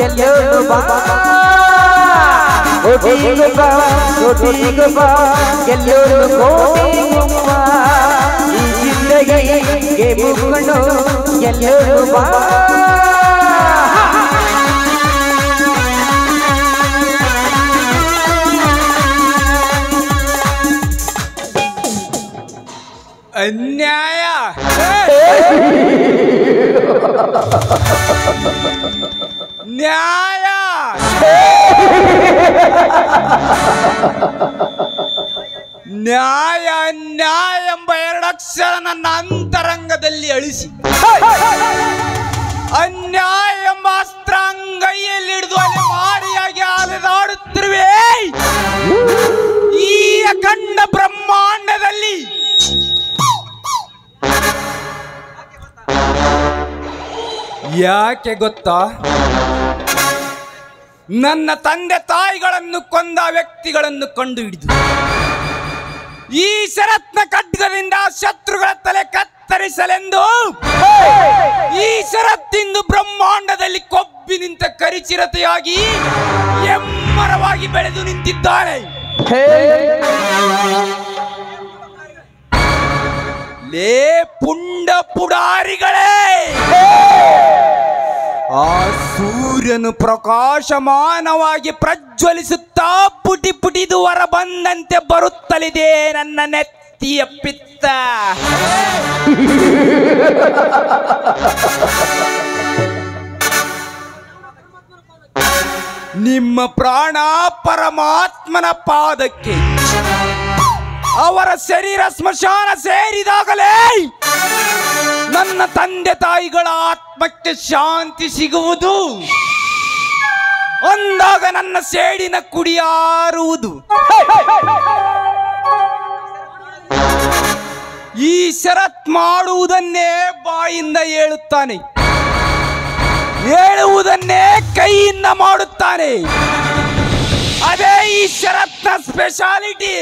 ಎಲ್ಲರೂ ಬಾ ಒಟ್ಟಿಗೆ ಬಾ ಎಲ್ಲರೂ ಕೋಟಿಗುಮ್ಮ ಈ ಜಿಂದಗಿಗೆ ಮುಗ್ಕೊಂಡು ಎಲ್ಲರೂ ಬಾ ಅನ್ಯಾಯ ನ್ಯಾಯ ನ್ಯಾಯ ನ್ಯಾಯ ಎಂಬ ಎರಡಕ್ಷರ ನನ್ನ ಅಂತರಂಗದಲ್ಲಿ ಅಳಿಸಿ ಅನ್ಯಾಯ ಎಂಬ ಅಸ್ತ್ರ ಅಂಗೈಯಲ್ಲಿ ಹಿಡಿದು ಅಲ್ಲಿ ಮಾರಿಯಾಗಿ ಅಲೆದಾಡುತ್ತಿರುವೆ ಈ ಅಖಂಡ ಬ್ರಹ್ಮಾಂಡದಲ್ಲಿ. ಯಾಕೆ ಗೊತ್ತಾ? ನನ್ನ ತಂದೆ ತಾಯಿಗಳನ್ನು ಕೊಂದ ವ್ಯಕ್ತಿಗಳನ್ನು ಕಂಡು ಹಿಡಿದು ಈ ಶರತ್ನ ಖಡ್ಗದಿಂದ ಶತ್ರುಗಳ ತಲೆ ಕತ್ತರಿಸಲೆಂದು ಈ ಶರತ್ತಿಂದು ಬ್ರಹ್ಮಾಂಡದಲ್ಲಿ ಕೊಬ್ಬಿ ನಿಂತ ಕರಿಚಿರತೆಯಾಗಿ ಎಮ್ಮರವಾಗಿ ಬೆಳೆದು ನಿಂತಿದ್ದಾನೆ. ಲೇ ಪುಂಡ ಪುಡಾರಿಗಳೇ, ಆ ಸೂರ್ಯನು ಪ್ರಕಾಶಮಾನವಾಗಿ ಪ್ರಜ್ವಲಿಸುತ್ತಾ ಪುಟಿ ಪುಟಿದು ಹೊರ ಬಂದಂತೆ ಬರುತ್ತಲಿದೆ ನನ್ನ ನೆತ್ತಿಯ ಪಿತ್ತ. ನಿಮ್ಮ ಪ್ರಾಣ ಪರಮಾತ್ಮನ ಪಾದಕ್ಕೆ, ಅವರ ಶರೀರ ಸ್ಮಶಾನ ಸೇರಿದಾಗಲೇ ನನ್ನ ತಂದೆ ತಾಯಿಗಳ ಆತ್ಮಕ್ಕೆ ಶಾಂತಿ ಸಿಗುವುದು. ಅಂದಾಗ ನನ್ನ ಸೇಡಿನ ಕುಡಿಯಾರುವುದು. ಈ ಶರತ್ ಮಾಡುವುದನ್ನೇ ಬಾಯಿಂದ ಹೇಳುತ್ತಾನೆ, ಹೇಳುವುದನ್ನೇ ಕೈಯಿಂದ ಮಾಡುತ್ತಾನೆ. ಅದೇ ಈ ಶರತ್ನ ಸ್ಪೆಷಾಲಿಟಿ.